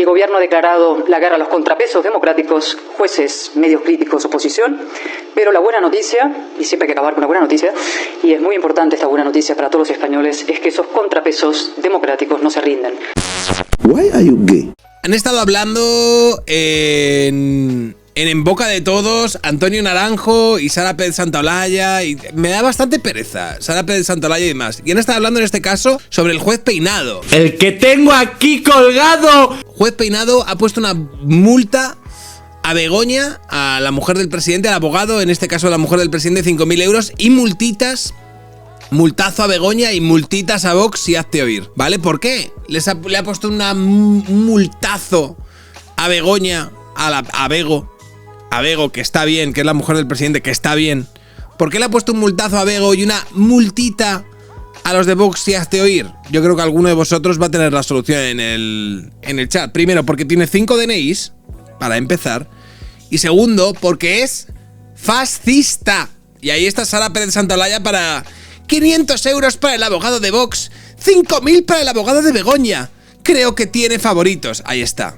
El gobierno ha declarado la guerra a los contrapesos democráticos, jueces, medios críticos, oposición. Pero la buena noticia, y siempre hay que acabar con una buena noticia, y es muy importante esta buena noticia para todos los españoles, es que esos contrapesos democráticos no se rinden. Why are you gay? Han estado hablando en boca de todos Antonio Naranjo y Sara Pérez Santolaya, y me da bastante pereza Sara Pérez Santolaya y demás. Y han estado hablando en este caso sobre el juez Peinado. ¡El que tengo aquí colgado! Juez Peinado ha puesto una multa a Begoña, a la mujer del presidente, al abogado, en este caso a la mujer del presidente, 5.000 euros y multazo a Begoña y multitas a Vox y hazte oír, ¿vale? ¿Por qué? Le ha puesto un multazo a Begoña, a Bego, que está bien, que es la mujer del presidente, que está bien. ¿Por qué le ha puesto un multazo a Bego y una multita a los de Vox y hazte oír? Yo creo que alguno de vosotros va a tener la solución en el chat. Primero, porque tiene 5 DNIs, para empezar. Y segundo, porque es fascista. Y ahí está Sara Pérez Santolaya para 500 euros para el abogado de Vox, 5.000 para el abogado de Begoña. Creo que tiene favoritos. Ahí está,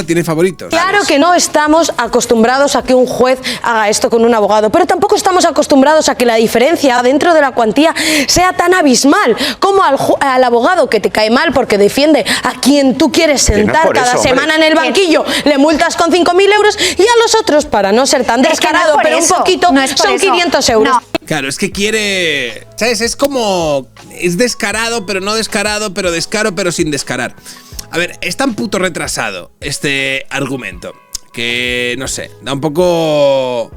tiene favoritos. Claro que no estamos acostumbrados a que un juez haga esto con un abogado, pero tampoco estamos acostumbrados a que la diferencia dentro de la cuantía sea tan abismal como al abogado que te cae mal porque defiende a quien tú quieres sentar cada semana en el banquillo, le multas con 5.000 euros, y a los otros, para no ser tan descarado, no pero un poquito, son 500 euros. No. Claro, es que quiere... ¿Sabes? Es como... Es descarado, pero no descarado, pero descaro, pero sin descarar. A ver, es tan puto retrasado este argumento que, no sé, da un poco...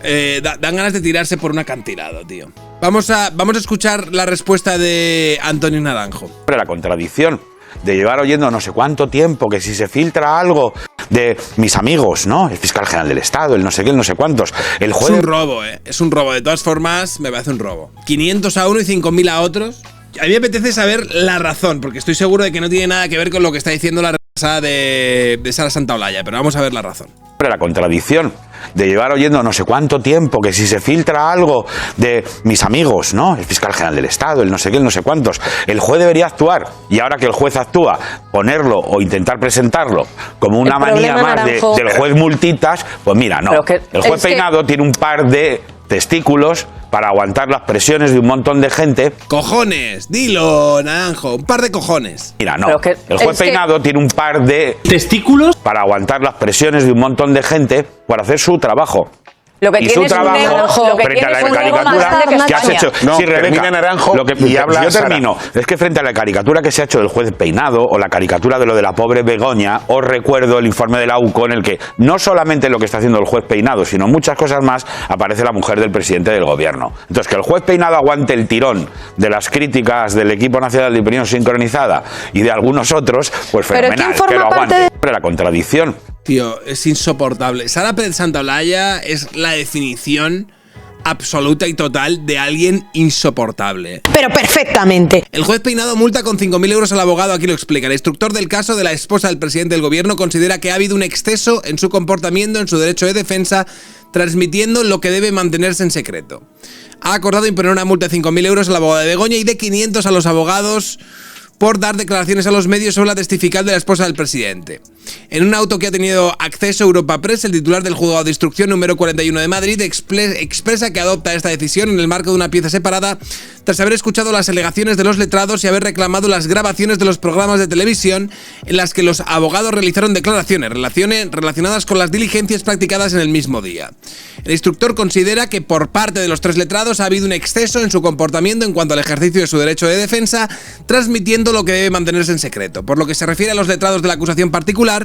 dan ganas de tirarse por un acantilado, tío. Vamos a escuchar la respuesta de Antonio Naranjo. La contradicción de llevar oyendo no sé cuánto tiempo que si se filtra algo de mis amigos, ¿no? El fiscal general del Estado, el no sé qué, el no sé cuántos. El juez... Es un robo, Es un robo. De todas formas, me parece un robo. 500 a uno y 5.000 a otros. A mí me apetece saber la razón, porque estoy seguro de que no tiene nada que ver con lo que está diciendo la represada de Sara Santolaya, pero vamos a ver la razón. La contradicción de llevar oyendo no sé cuánto tiempo que si se filtra algo de mis amigos, ¿no? El fiscal general del Estado, el no sé qué, el no sé cuántos. El juez debería actuar, y ahora que el juez actúa, ponerlo o intentar presentarlo como una manía más del juez multitas, pues mira, no. El juez Peinado tiene un par de testículos para aguantar las presiones de un montón de gente. ¡Cojones! Dilo, Naranjo, un par de cojones. Mira, no. El juez Peinado tiene un par de testículos para aguantar las presiones de un montón de gente para hacer su trabajo. Lo que y tiene su trabajo frente a la caricatura que has hecho. No, sí, Rebeca, Naranjo y habla yo termino. Es que frente a la caricatura que se ha hecho del juez Peinado o la caricatura de lo de la pobre Begoña, os recuerdo el informe de la UCO en el que no solamente lo que está haciendo el juez Peinado, sino muchas cosas más, aparece la mujer del presidente del gobierno. Entonces, que el juez Peinado aguante el tirón de las críticas del equipo nacional de opinión sincronizada y de algunos otros, pues fenomenal, que lo aguante. La contradicción. Tío, es insoportable. Sara Pérez Santolaya es la definición absoluta y total de alguien insoportable. Pero perfectamente. El juez Peinado multa con 5.000 euros al abogado, aquí lo explica. El instructor del caso de la esposa del presidente del gobierno considera que ha habido un exceso en su comportamiento, en su derecho de defensa, transmitiendo lo que debe mantenerse en secreto. Ha acordado imponer una multa de 5.000 euros al abogado de Begoña y de 500 a los abogados por dar declaraciones a los medios sobre la testifical de la esposa del presidente. En un auto que ha tenido acceso a Europa Press, el titular del juzgado de instrucción número 41 de Madrid expresa que adopta esta decisión en el marco de una pieza separada tras haber escuchado las alegaciones de los letrados y haber reclamado las grabaciones de los programas de televisión en las que los abogados realizaron declaraciones relacionadas con las diligencias practicadas en el mismo día. El instructor considera que por parte de los 3 letrados ha habido un exceso en su comportamiento en cuanto al ejercicio de su derecho de defensa, transmitiendo lo que debe mantenerse en secreto. Por lo que se refiere a los letrados de la acusación particular,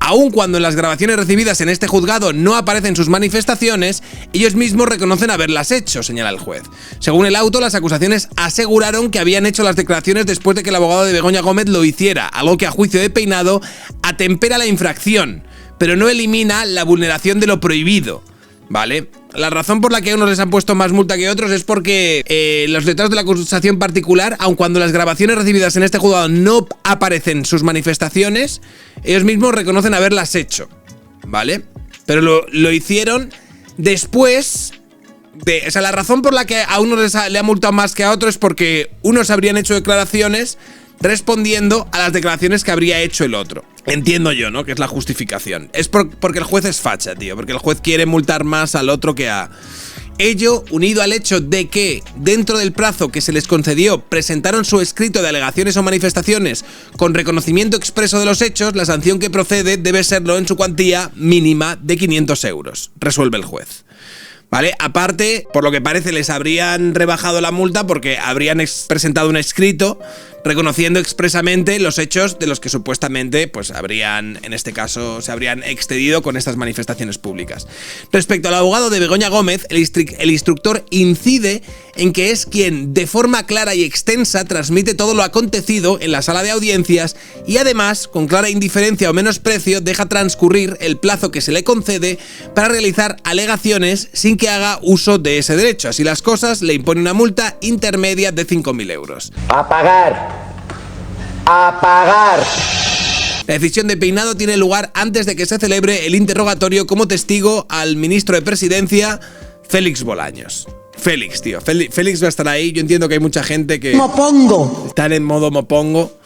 aun cuando en las grabaciones recibidas en este juzgado no aparecen sus manifestaciones, ellos mismos reconocen haberlas hecho, señala el juez. Según el auto, las acusaciones aseguraron que habían hecho las declaraciones después de que el abogado de Begoña Gómez lo hiciera, algo que a juicio de Peinado atempera la infracción, pero no elimina la vulneración de lo prohibido. ¿Vale? La razón por la que a unos les han puesto más multa que a otros es porque los letrados de la acusación particular, aun cuando las grabaciones recibidas en este juzgado no aparecen sus manifestaciones, ellos mismos reconocen haberlas hecho, ¿vale? Pero lo hicieron después de... O sea, la razón por la que a unos le ha multado más que a otros es porque unos habrían hecho declaraciones respondiendo a las declaraciones que habría hecho el otro. Entiendo yo, ¿no? Que es la justificación. Es porque el juez es facha, tío. Porque el juez quiere multar más al otro que a... Ello, unido al hecho de que, dentro del plazo que se les concedió, presentaron su escrito de alegaciones o manifestaciones con reconocimiento expreso de los hechos, la sanción que procede debe serlo en su cuantía mínima de 500 euros. Resuelve el juez. ¿Vale? Aparte, por lo que parece, les habrían rebajado la multa porque habrían presentado un escrito reconociendo expresamente los hechos de los que supuestamente, pues habrían, en este caso, se habrían excedido con estas manifestaciones públicas. Respecto al abogado de Begoña Gómez, el instructor incide en que es quien, de forma clara y extensa, transmite todo lo acontecido en la sala de audiencias y además, con clara indiferencia o menosprecio, deja transcurrir el plazo que se le concede para realizar alegaciones sin que haga uso de ese derecho. Así las cosas, le impone una multa intermedia de 5.000 euros. ¡A pagar! ¡A pagar! La decisión de Peinado tiene lugar antes de que se celebre el interrogatorio como testigo al ministro de Presidencia, Félix Bolaños. Félix, tío. Félix va a estar ahí. Yo entiendo que hay mucha gente que... ¡Mopongo! Están en modo mopongo.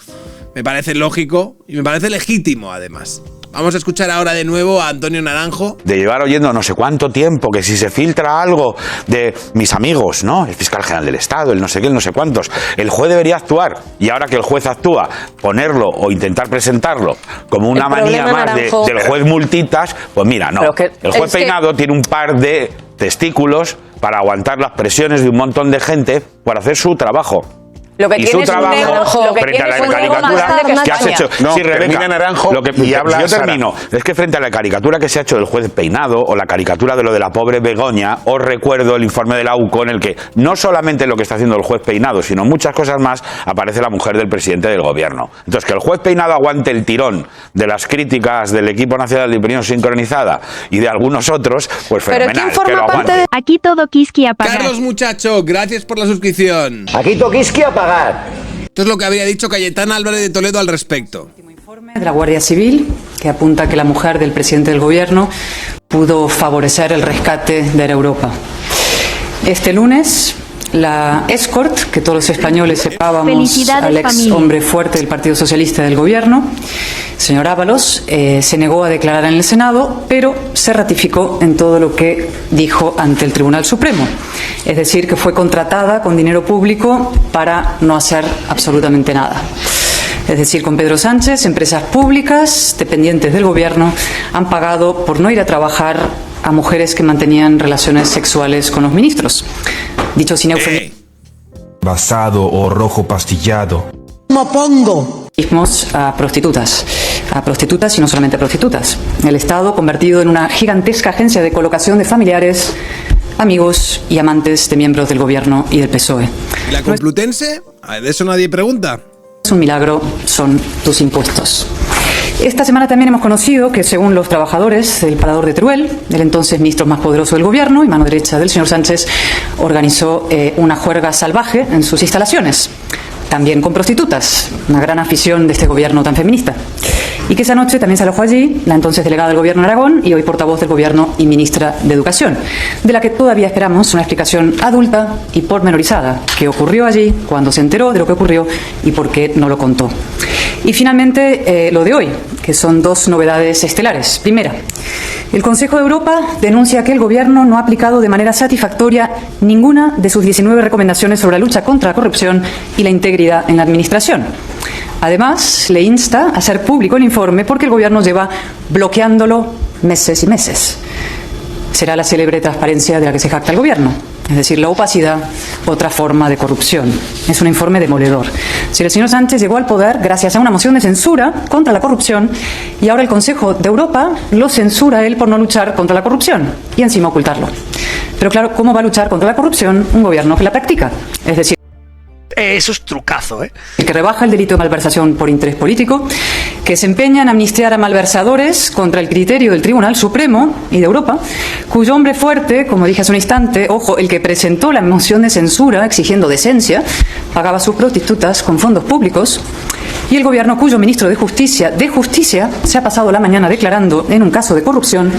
Me parece lógico y me parece legítimo, además. Vamos a escuchar ahora de nuevo a Antonio Naranjo. De llevar oyendo no sé cuánto tiempo que si se filtra algo de mis amigos, ¿no? El fiscal general del Estado, el no sé qué, el no sé cuántos. El juez debería actuar. Y ahora que el juez actúa, ponerlo o intentar presentarlo como una manía más Naranjo, del juez multitas, pues mira, no. El juez Peinado tiene un par de testículos para aguantar las presiones de un montón de gente por hacer su trabajo. Lo que y tiene su trabajo frente a la caricatura que has hecho. No, sí, Rebeca, Naranjo lo que y habla yo Sara. termino. Es que frente a la caricatura que se ha hecho del juez Peinado o la caricatura de lo de la pobre Begoña, os recuerdo el informe de la UCO en el que no solamente lo que está haciendo el juez Peinado, sino muchas cosas más, aparece la mujer del presidente del gobierno. Entonces, que el juez Peinado aguante el tirón de las críticas del Equipo Nacional de Opinión Sincronizada y de algunos otros, pues fenomenal. ¿Pero quién forma que lo parte aguante. Aquí todo Kiski a pagar. Carlos Muchacho, gracias por la suscripción. Aquí toquisqui a pagar. Esto es lo que habría dicho Cayetana Álvarez de Toledo al respecto. De la Guardia Civil, que apunta que la mujer del presidente del gobierno pudo favorecer el rescate de Air Europa. Este lunes, la Escort, que todos los españoles sepábamos al ex hombre fuerte del Partido Socialista del gobierno, señor Ábalos, se negó a declarar en el Senado, pero se ratificó en todo lo que dijo ante el Tribunal Supremo. Es decir, que fue contratada con dinero público para no hacer absolutamente nada. Es decir, con Pedro Sánchez, empresas públicas, dependientes del gobierno, han pagado por no ir a trabajar a mujeres que mantenían relaciones sexuales con los ministros. Dicho sin eufemismo. Basado o rojo pastillado. ¡Mopongo! A prostitutas y no solamente a prostitutas. El Estado convertido en una gigantesca agencia de colocación de familiares, amigos y amantes de miembros del gobierno y del PSOE. ¿Y la Complutense? De eso nadie pregunta. Es un milagro, son tus impuestos. Esta semana también hemos conocido que, según los trabajadores del Parador de Teruel, el entonces ministro más poderoso del gobierno y mano derecha del señor Sánchez, organizó una juerga salvaje en sus instalaciones. También con prostitutas, una gran afición de este gobierno tan feminista. Y que esa noche también se alojó allí la entonces delegada del gobierno de Aragón y hoy portavoz del gobierno y ministra de Educación, de la que todavía esperamos una explicación adulta y pormenorizada, qué ocurrió allí, cuándo se enteró de lo que ocurrió y por qué no lo contó. Y finalmente, lo de hoy, que son dos novedades estelares. Primera, el Consejo de Europa denuncia que el Gobierno no ha aplicado de manera satisfactoria ninguna de sus 19 recomendaciones sobre la lucha contra la corrupción y la integridad en la Administración. Además, le insta a hacer público el informe porque el Gobierno lleva bloqueándolo meses y meses. Será la célebre transparencia de la que se jacta el Gobierno, es decir, la opacidad, otra forma de corrupción. Es un informe demoledor. Si el señor Sánchez llegó al poder gracias a una moción de censura contra la corrupción y ahora el Consejo de Europa lo censura a él por no luchar contra la corrupción y encima ocultarlo. Pero claro, ¿cómo va a luchar contra la corrupción un gobierno que la practica? Es decir, eso es trucazo, ¿eh? Que rebaja el delito de malversación por interés político, que se empeña en amnistiar a malversadores contra el criterio del Tribunal Supremo y de Europa, cuyo hombre fuerte, como dije hace un instante, ojo, el que presentó la moción de censura exigiendo decencia, pagaba sus prostitutas con fondos públicos, y el gobierno cuyo ministro de Justicia se ha pasado la mañana declarando en un caso de corrupción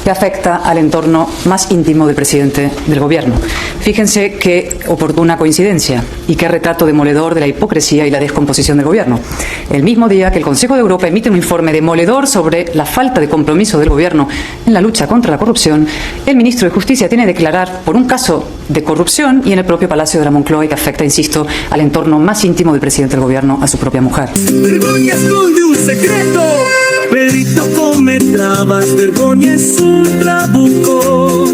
que afecta al entorno más íntimo del presidente del gobierno. Fíjense qué oportuna coincidencia y qué retrato retrato demoledor de la hipocresía y la descomposición del Gobierno. El mismo día que el Consejo de Europa emite un informe demoledor sobre la falta de compromiso del Gobierno en la lucha contra la corrupción, el ministro de Justicia tiene que declarar por un caso de corrupción y en el propio Palacio de la Moncloa, y que afecta, insisto, al entorno más íntimo del presidente del Gobierno, a su propia mujer. Vergonya esconde un secreto, Pedrito come trabas, vergonya es un trabuco.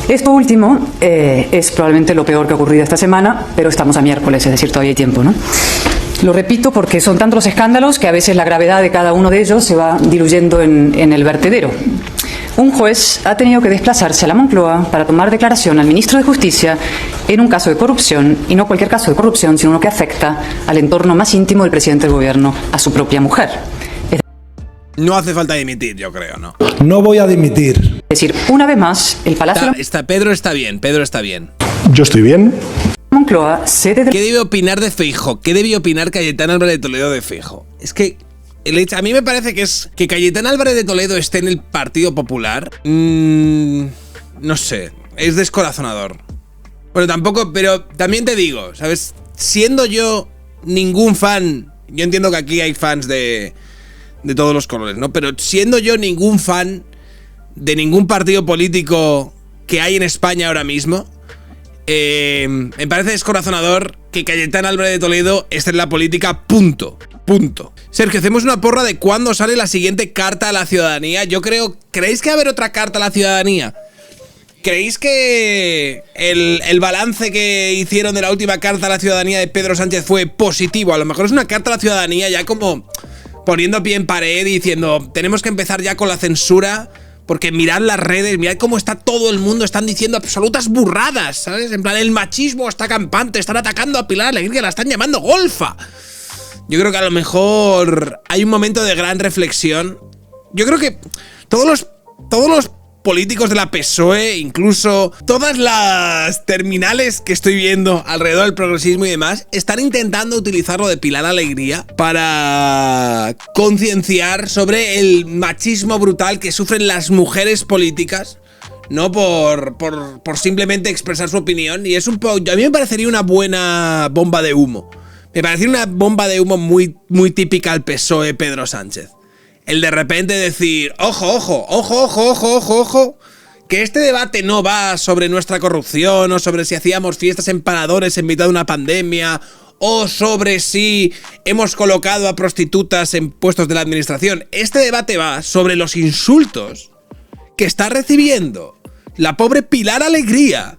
Esto último es probablemente lo peor que ha ocurrido esta semana, pero estamos a miércoles, es decir, todavía hay tiempo, ¿no? Lo repito porque son tantos los escándalos que a veces la gravedad de cada uno de ellos se va diluyendo en el vertedero. Un juez ha tenido que desplazarse a la Moncloa para tomar declaración al ministro de Justicia en un caso de corrupción, y no cualquier caso de corrupción, sino uno que afecta al entorno más íntimo del presidente del Gobierno, a su propia mujer. No hace falta dimitir, yo creo, ¿no? No voy a dimitir. Es decir, una vez más, el Palacio de Pedro está bien, Pedro está bien. Yo estoy bien. la Moncloa, sede de... ¿Qué debe opinar de Feijóo? ¿Qué debe opinar Cayetana Álvarez de Toledo de Feijóo? Es que a mí me parece que es que Cayetana Álvarez de Toledo esté en el Partido Popular. No sé, es descorazonador. Bueno, tampoco, pero también te digo, ¿sabes? Siendo yo ningún fan, yo entiendo que aquí hay fans de todos los colores, ¿no? Pero siendo yo ningún fan de ningún partido político que hay en España ahora mismo, me parece descorazonador que Cayetana Álvarez de Toledo esté en la política, punto. Sergio, hacemos una porra de cuándo sale la siguiente carta a la ciudadanía. ¿Creéis que va a haber otra carta a la ciudadanía? ¿Creéis que el balance que hicieron de la última carta a la ciudadanía de Pedro Sánchez fue positivo? A lo mejor es una carta a la ciudadanía ya como poniendo pie en pared y diciendo, tenemos que empezar ya con la censura, porque mirad las redes, mirad cómo está todo el mundo, están diciendo absolutas burradas, ¿sabes? En plan, el machismo está campante, están atacando a Pilar Alegría, la están llamando golfa. Yo creo que a lo mejor hay un momento de gran reflexión. Yo creo que todos los políticos de la PSOE, incluso todas las terminales que estoy viendo alrededor del progresismo y demás, están intentando utilizar lo de Pilar Alegría para concienciar sobre el machismo brutal que sufren las mujeres políticas, no por simplemente expresar su opinión. Y es a mí me parecería una buena bomba de humo. Me parecería una bomba de humo muy, muy típica al PSOE Pedro Sánchez. El de repente decir, ojo, que este debate no va sobre nuestra corrupción, o sobre si hacíamos fiestas en paradores en mitad de una pandemia, o sobre si hemos colocado a prostitutas en puestos de la administración. Este debate va sobre los insultos que está recibiendo la pobre Pilar Alegría,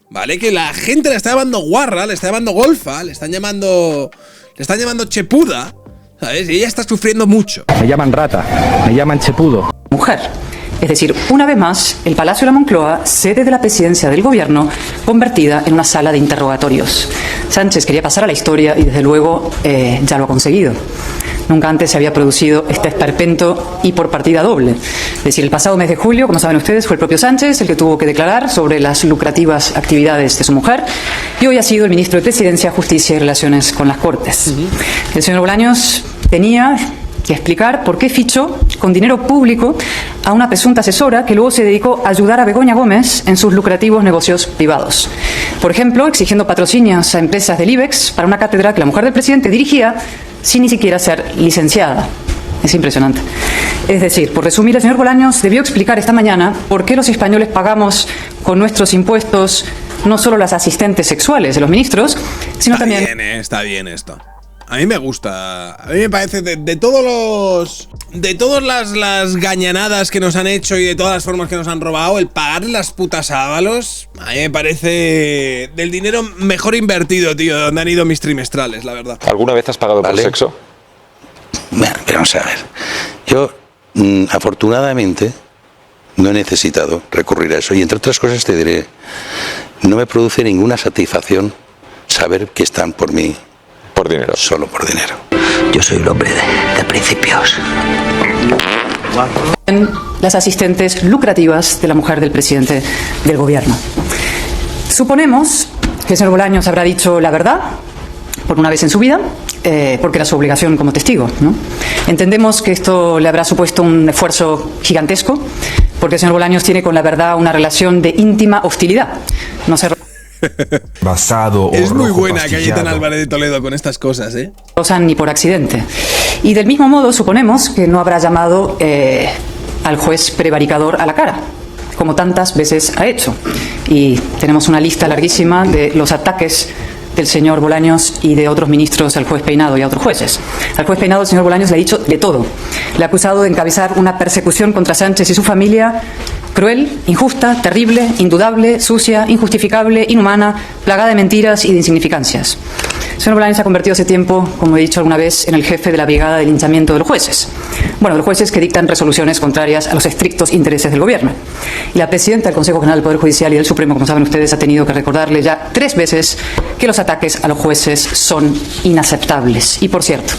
¿vale? Que la gente le está llamando guarra, le está llamando golfa, le están llamando chepuda, ¿sabes? Y ella está sufriendo mucho. Me llaman rata, me llaman chepudo. Mujer. Es decir, una vez más, el Palacio de la Moncloa, sede de la presidencia del Gobierno, convertida en una sala de interrogatorios. Sánchez quería pasar a la historia y, desde luego, ya lo ha conseguido. Nunca antes se había producido este esperpento y por partida doble. Es decir, el pasado mes de julio, como saben ustedes, fue el propio Sánchez el que tuvo que declarar sobre las lucrativas actividades de su mujer, y hoy ha sido el ministro de Presidencia, Justicia y Relaciones con las Cortes. El señor Bolaños tenía que explicar por qué fichó con dinero público a una presunta asesora que luego se dedicó a ayudar a Begoña Gómez en sus lucrativos negocios privados. Por ejemplo, exigiendo patrocinios a empresas del IBEX para una cátedra que la mujer del presidente dirigía sin ni siquiera ser licenciada. Es impresionante. Es decir, por resumir, el señor Bolaños debió explicar esta mañana por qué los españoles pagamos con nuestros impuestos no solo las asistentes sexuales de los ministros, sino también... Está bien esto. A mí me gusta. A mí me parece de todas las gañanadas que nos han hecho y de todas las formas que nos han robado, el pagarle las putas a Ábalos, a mí me parece del dinero mejor invertido, tío, de donde han ido mis trimestrales, la verdad. ¿Alguna vez has pagado por sexo? Bueno, vamos a ver. Yo, afortunadamente, no he necesitado recurrir a eso. Y entre otras cosas te diré, no me produce ninguna satisfacción saber que están por mí. Por dinero. Solo por dinero. Yo soy un hombre de principios. Las asistentes lucrativas de la mujer del presidente del Gobierno. Suponemos que el señor Bolaños habrá dicho la verdad por una vez en su vida, porque era su obligación como testigo, ¿no? Entendemos que esto le habrá supuesto un esfuerzo gigantesco, porque el señor Bolaños tiene con la verdad una relación de íntima hostilidad. No se... Basado o Es muy rojo buena Cayetana pastillado. Álvarez de Toledo con estas cosas, ¿eh? Rosan ni por accidente. Y del mismo modo, suponemos que no habrá llamado al juez prevaricador a la cara, como tantas veces ha hecho. Y tenemos una lista larguísima de los ataques del señor Bolaños y de otros ministros al juez Peinado y a otros jueces. Al juez Peinado el señor Bolaños le ha dicho de todo. Le ha acusado de encabezar una persecución contra Sánchez y su familia cruel, injusta, terrible, indudable, sucia, injustificable, inhumana, plagada de mentiras y de insignificancias. El señor Bolaños se ha convertido hace tiempo, como he dicho alguna vez, en el jefe de la brigada de linchamiento de los jueces. Bueno, de los jueces que dictan resoluciones contrarias a los estrictos intereses del gobierno. Y la presidenta del Consejo General del Poder Judicial y del Supremo, como saben ustedes, ha tenido que recordarle ya 3 veces que los ataques a los jueces son inaceptables. Y por cierto,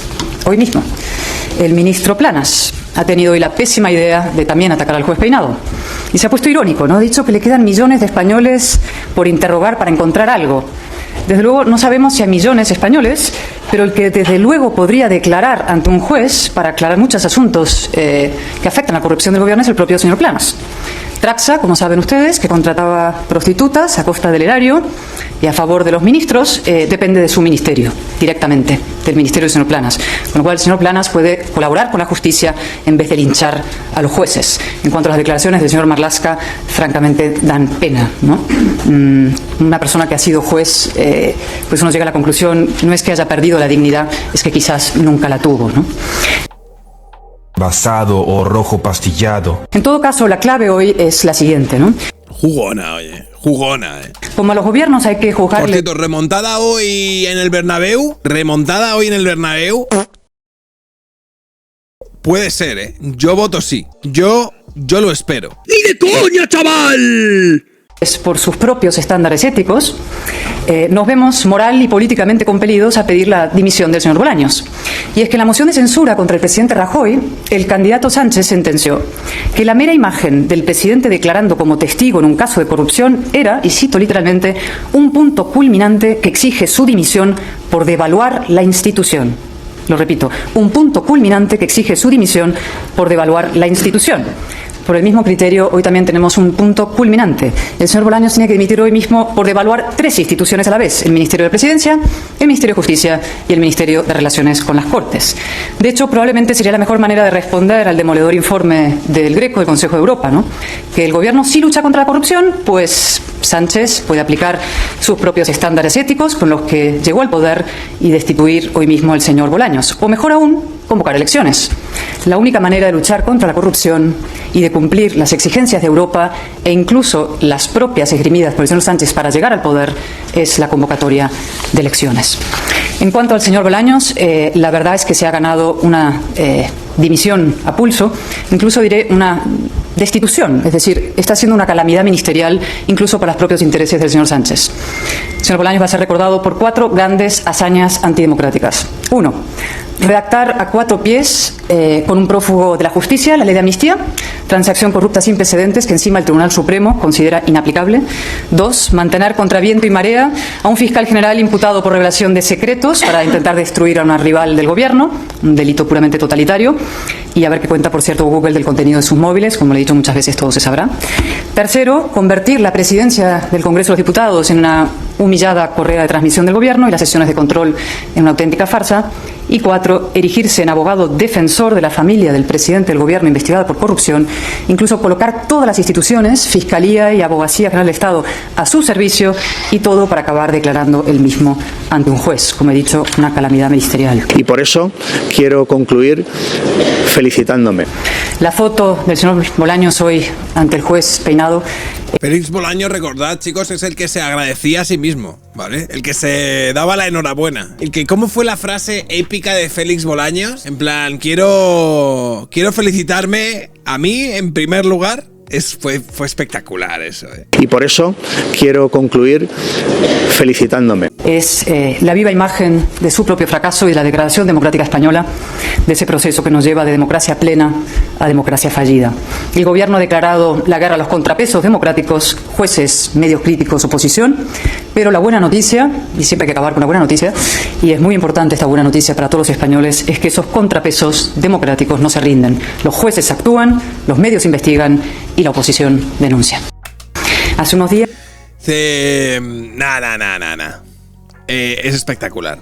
hoy mismo, el ministro Planas ha tenido hoy la pésima idea de también atacar al juez Peinado. Y se ha puesto irónico, ¿no? Ha dicho que le quedan millones de españoles por interrogar para encontrar algo. Desde luego no sabemos si hay millones españoles, pero el que desde luego podría declarar ante un juez para aclarar muchos asuntos que afectan a la corrupción del gobierno es el propio señor Planas. Traxa, como saben ustedes, que contrataba prostitutas a costa del erario y a favor de los ministros, depende de su ministerio, directamente, del ministerio del señor Planas. Con lo cual el señor Planas puede colaborar con la justicia en vez de linchar a los jueces. En cuanto a las declaraciones del señor Marlaska, francamente dan pena, ¿no? Una persona que ha sido juez, pues uno llega a la conclusión, no es que haya perdido la dignidad, es que quizás nunca la tuvo, ¿no? Basado o rojo pastillado. En todo caso, la clave hoy es la siguiente, ¿no? Jugona, oye. Jugona, ¿eh? Como a los gobiernos hay que Por juzgarle... cierto, remontada hoy en el Bernabéu. Remontada hoy en el Bernabéu. Puede ser, ¿eh? Yo voto sí. Yo lo espero. ¡Ni de coña, chaval! Es por sus propios estándares éticos, nos vemos moral y políticamente compelidos a pedir la dimisión del señor Bolaños. Y es que en la moción de censura contra el presidente Rajoy, el candidato Sánchez sentenció que la mera imagen del presidente declarando como testigo en un caso de corrupción era, y cito literalmente, un punto culminante que exige su dimisión por devaluar la institución. Lo repito, un punto culminante que exige su dimisión por devaluar la institución. Por el mismo criterio, hoy también tenemos un punto culminante. El señor Bolaños tiene que dimitir hoy mismo por devaluar 3 instituciones a la vez: el Ministerio de Presidencia, el Ministerio de Justicia y el Ministerio de Relaciones con las Cortes. De hecho, probablemente sería la mejor manera de responder al demoledor informe del Greco, del Consejo de Europa, ¿no? Que el gobierno sí lucha contra la corrupción, pues Sánchez puede aplicar sus propios estándares éticos con los que llegó al poder y destituir hoy mismo al señor Bolaños. O mejor aún, convocar elecciones. La única manera de luchar contra la corrupción y de cumplir las exigencias de Europa e incluso las propias esgrimidas por el señor Sánchez para llegar al poder es la convocatoria de elecciones. En cuanto al señor Bolaños, la verdad es que se ha ganado una dimisión a pulso, incluso diré una destitución, es decir, está siendo una calamidad ministerial incluso para los propios intereses del señor Sánchez. El señor Bolaños va a ser recordado por 4 grandes hazañas antidemocráticas. 1. Redactar a 4 pies con un prófugo de la justicia la ley de amnistía, transacción corrupta sin precedentes que encima el Tribunal Supremo considera inaplicable. 2. Mantener contra viento y marea a un fiscal general imputado por revelación de secretos para intentar destruir a una rival del gobierno, un delito puramente totalitario, y a ver qué cuenta, por cierto, Google del contenido de sus móviles, como le he dicho muchas veces, todo se sabrá. 3. Convertir la presidencia del Congreso de los Diputados en una humillada correa de transmisión del gobierno y las sesiones de control en una auténtica farsa. Y 4, erigirse en abogado defensor de la familia del presidente del gobierno investigada por corrupción, incluso colocar todas las instituciones, Fiscalía y Abogacía General del Estado, a su servicio, y todo para acabar declarando él mismo ante un juez, como he dicho, una calamidad ministerial. Y por eso quiero concluir felicitándome. La foto del señor Bolaños hoy ante el juez Peinado. Félix Bolaños, recordad, chicos, es el que se agradecía a sí mismo, ¿vale? El que se daba la enhorabuena. El que, ¿cómo fue la frase épica de Félix Bolaños? En plan, quiero felicitarme a mí en primer lugar. Fue espectacular eso, ¿eh? Y por eso quiero concluir felicitándome. Es la viva imagen de su propio fracaso y de la degradación democrática española, de ese proceso que nos lleva de democracia plena a democracia fallida. El gobierno ha declarado la guerra a los contrapesos democráticos, jueces, medios críticos, oposición, pero la buena noticia, y siempre hay que acabar con la buena noticia, y es muy importante esta buena noticia para todos los españoles, es que esos contrapesos democráticos no se rinden. Los jueces actúan, los medios investigan y la oposición denuncia. Hace unos días... Es espectacular.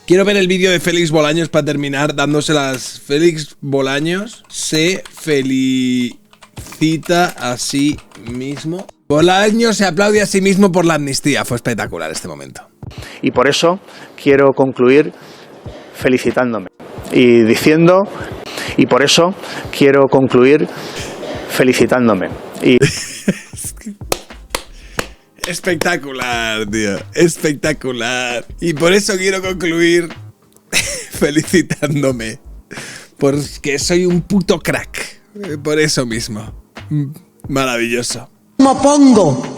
Quiero ver el vídeo de Félix Bolaños para terminar dándoselas. Félix Bolaños se felicita a sí mismo. Bolaños se aplaude a sí mismo por la amnistía. Fue espectacular este momento. Y por eso quiero concluir felicitándome y diciendo, y por eso quiero concluir felicitándome. Y espectacular, tío. Espectacular. Y por eso quiero concluir felicitándome. Porque soy un puto crack. Por eso mismo. Maravilloso. ¡Me pongo!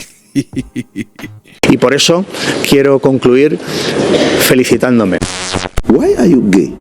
por eso quiero concluir felicitándome. Why are you gay?